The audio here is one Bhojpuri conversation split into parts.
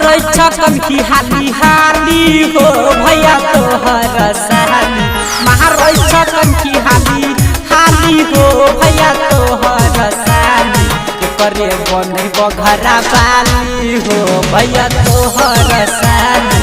महाराज छकन की हाली हाली हो भैया तोहर साली। महाराज छकन की हाली हाली हो भैया तोहर साली। करे बने बघरा बाली हो भैया तोहर साली।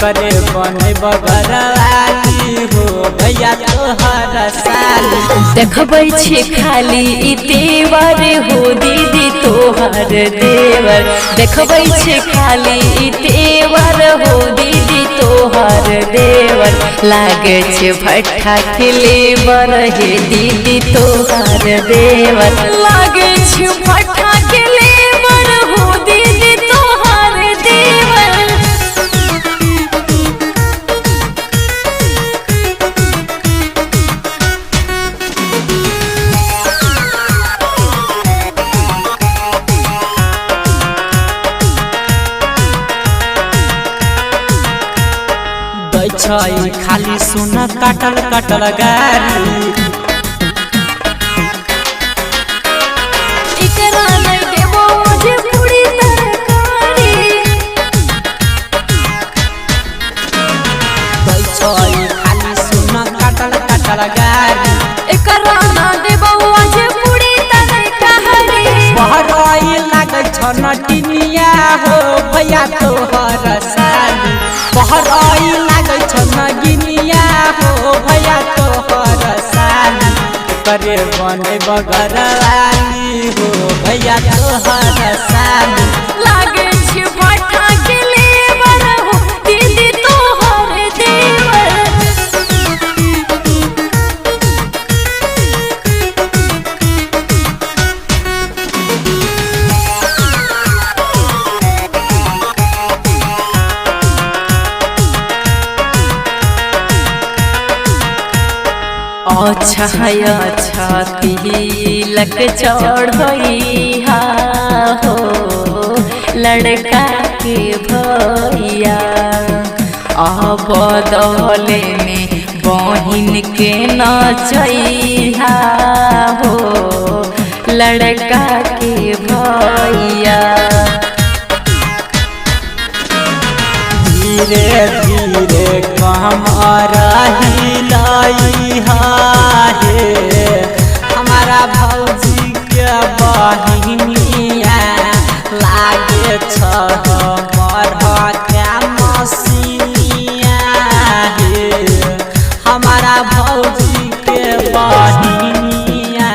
करे बने बघरा बाली हो भैया तोहर साली। देखबै छे खाली ई देवर हो दीदी तोहर देवर। देखबै छे खाली ई देवर हो दीदी तोहर देवर। लागे छे भट्ठा के लेबर हे दीदी तोहर देवर। लागे छे भट्ठा के लेबर हो दीदी तोहर देवर। खाली सुन कटल कटल गारी। इकरा नहीं देबो मुझे पूरी तरकारी। खाली सुन कटल कटल गारी। इकरा ना देबो मुझे पूरी तरकारी। बहराई लागे छ नटिनिया हो भैया तोहर साली। बहराई लागे छ नगिनिया हो भैया तोहर साली। करे बने बगरवाली हो भैया तोहर साली। लागे छे भट्ठा के लेबर हो दीदी तोहर देवर। अच्छा अच्छा तिलक चढ़ैहा हो लड़का के भैया। बदले में बहिन के नचैहा हो लड़का के भैया। धीरे धीरे कमर हिलैहा हे हमारा भौजी के बहिनिया। लागे छ हमर क्या मसीनिया हे हमारा भौजी के बहिनिया।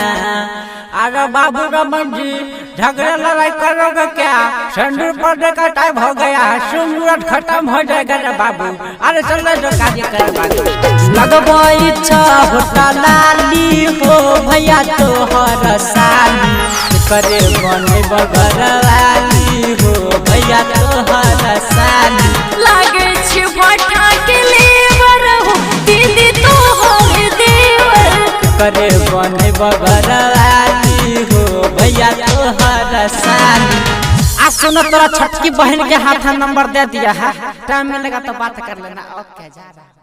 अरे बाबू रमन जी झगड़ा लड़ाई करोगे क्या? सिंदूर पड़ने का टाइम हो गया है। सिंदूर खत्म हो जाएगा ना बाबू। अरे चलो जो कार्य कर लगवाई होता लाली हो भैया तोहर साली। करे बने बगरवाली हो भैया तोहर साली। लागे छे भट्ठा के लेबर हो दीदी तोहर देवर। करे बने बगरवाली हो भैया तोहर साली। आज सुनो तोरा छोटकी बहन के हाथ नंबर दे दिया है। टाइम मिलेगा तो बात कर लेना। ओके जा रहा।